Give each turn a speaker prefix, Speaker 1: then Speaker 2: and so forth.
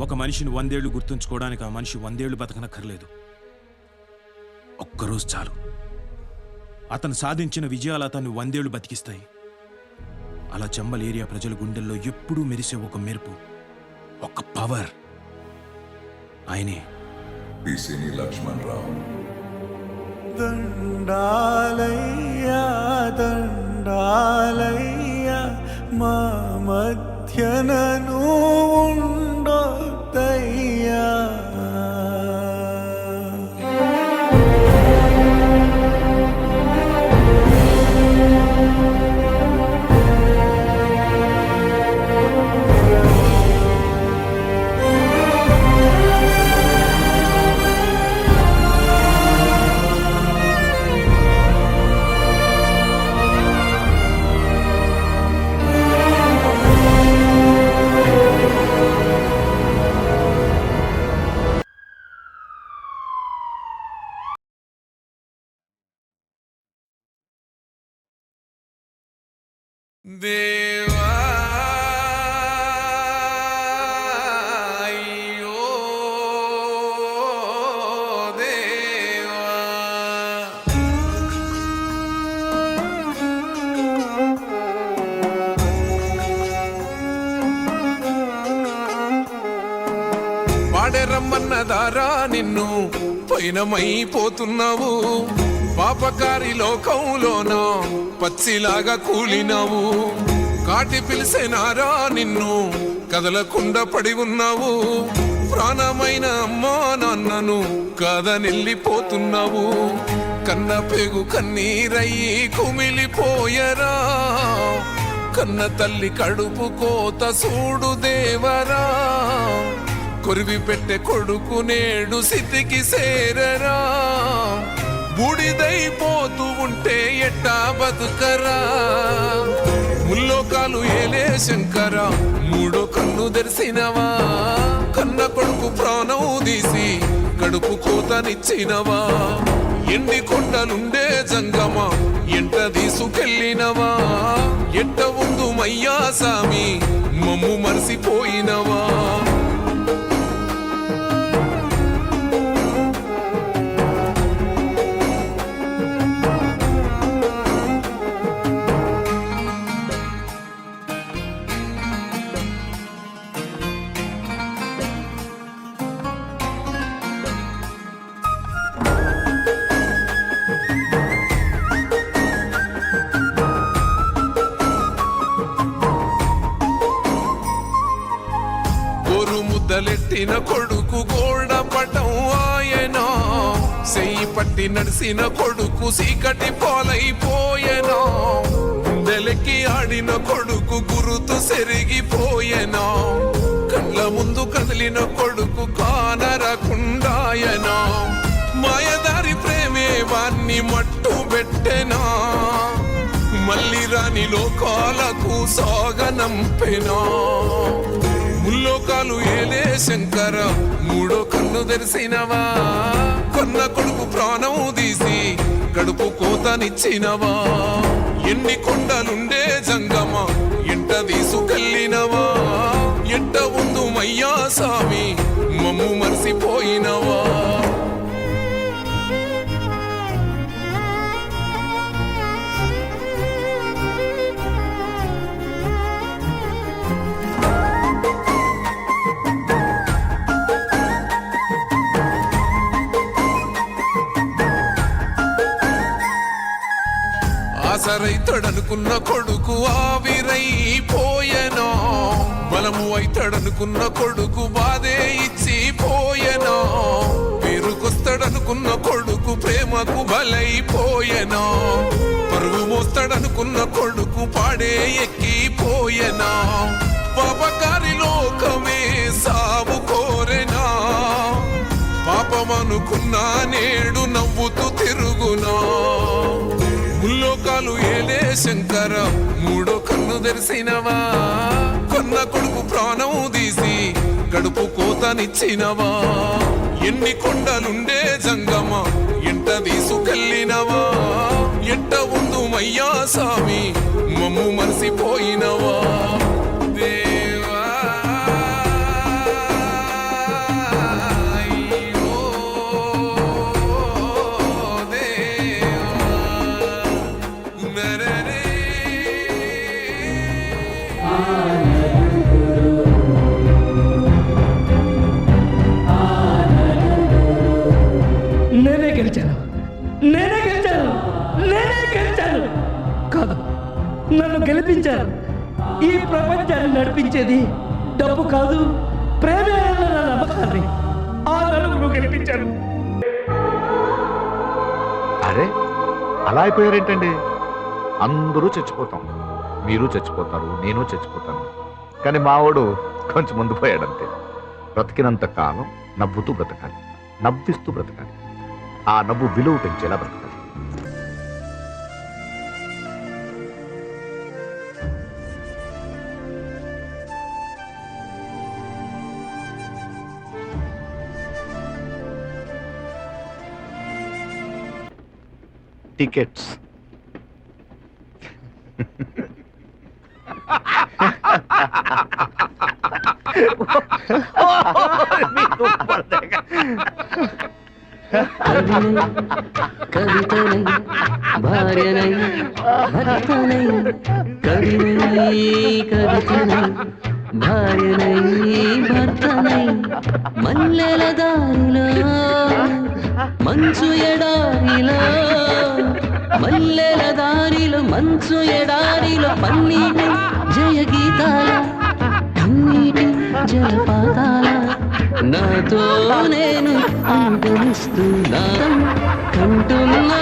Speaker 1: ఒక మనిషిని 100 ఏళ్లు గుర్తుంచుకోవడానికి ఆ మనిషి 100 ఏళ్లు బతకనక్కర్లేదు. ఒక్కరోజు చాలు. అతను సాధించిన విజయాలు అతన్ని 100 ఏళ్లు బతికిస్తాయి. అలా చంబల్ ఏరియా ప్రజల గుండెల్లో ఎప్పుడూ మెరిసే ఒక మెరుపు, ఒక పవర్, ఆయనే
Speaker 2: పిసిని లక్ష్మణరావు.
Speaker 3: దండాలయ్యా దండాలయ్యా మా మధ్యనను ఉండొద్దయ్యా. దేవా అయ్యో దేవా.
Speaker 4: వాడే రమ్మన్నదారా నిన్ను పైనమైపోతున్నావు. పాపకారి లోకంలోన పచ్చిలాగా కూలినావు. కాటి పిలిసేనారా నిన్ను కదలకుండా పడి ఉన్నావు. ప్రాణమైన అమ్మా నాన్నను కాదనెళ్ళిపోతున్నావు. కన్న పేగు కన్నీరయ్యి కుమిలిపోయరా. కన్న తల్లి కడుపు కోత సూడు దేవరా. కొరివి పెట్టే కొడుకు నేడు సితికి సేరరా. బూడిదైపోతూ ఉంటే ఎట్టా బతుకరా. ముల్లోకాలు ఏలే శంకర మూడో కన్ను తెరిసినవా. కన్న కొడుకు ప్రాణం తీసి కడుపు కోతనిచ్చినవా. ఎండి కొండలుండే జంగమ ఎంట తీసుకెళ్ళినవా. ఎట్ట ఉందు మయ్యా సామి మమ్ము మరిసిపోయినవా. ముద్దలెట్టిన కొడుకు గోడ పటం ఆయనా. సెయ్యి పట్టి నడిసిన కొడుకు సీకటి పాలైపోయేనా. గుండెలెక్కి ఆడిన కొడుకు గురుతు సెరిగిపోయేనా. కళ్ళ ముందు కదిలిన కొడుకు కానరకుండాయనా. మాయదారి ప్రేమే వాన్ని మట్టు పెట్టెనా. మళ్ళీ రాని లోకాలకు సాగనంపెనా. ముల్లోకాలు ఏలే శంకర మూడో కన్ను తెరిసినవా. కన్న కొడుకు ప్రాణం తీసి కడుపు కోతనిచ్చినవా. ఎన్ని కొండలుండే జంగమ ఎంట తీసుకెళ్ళినవా. ఎట్ట ఉందు మయ్యా సామి మమ్ము మరిసిపోయినవా. ఆసరైతడనుకున్న కొడుకు ఆవిరైపోయెనా. బలము అయితడనుకున్న కొడుకు బాధే ఇచ్చిపోయెనా. పేరుకొస్తాడనుకున్న కొడుకు ప్రేమకు బలైపోయెనా. పరువు మోస్తాడనుకున్న కొడుకు పాడే ఎక్కిపోయెనా. పాపకారి లోకమే సాగు కోరెనా. పాపమనుకున్నా నేడు నవ్వుతూ తిరుగునా. ముల్లోకాలు ఏలే శంకర మూడో కన్ను తెరిసినవా. కన్న కొడుకు ప్రాణం తీసి కడుపు కోతనిచ్చినవా. ఎన్ని కొండలుండే జంగమ ఎంట తీసుకెళ్ళినవా. ఎట్ట ఉందు మయ్యా సామి మమ్ము మరిసిపోయినవా. దేవా
Speaker 5: ఇచ్చేది డబ్బు కాదు, ప్రేమే అన్న నా నమ్మకాన్ని ఆ నలుగురు గెలిపించారు.
Speaker 6: అరే అలా అయిపోయారేంటండి? అందరూ చచ్చిపోతాం, మీరు చచ్చిపోతారు, నేను చచ్చిపోతాను. కానీ మావాడు కొంచెం ముందు పోయాడంతే. బ్రతికినంత కాలం నవ్వుతూ బ్రతకాలి, నవ్విస్తూ బ్రతకాలి, ఆ నవ్వు విలువ పెంచేలా బ్రతకాలి. టికెట్స్
Speaker 5: కవితనై భార్యనై భర్తనై కవినై కవితనై భార్యనై భర్తనై మల్లెల దారిలో మంచు ఎడారిలో మల్లెల దారిలో మంచు ఎడారిలో పన్నీటి జయ గీతాల కన్నీటి జలపాతాల నాతో నేను అనుభవిస్తూ కంటున్నా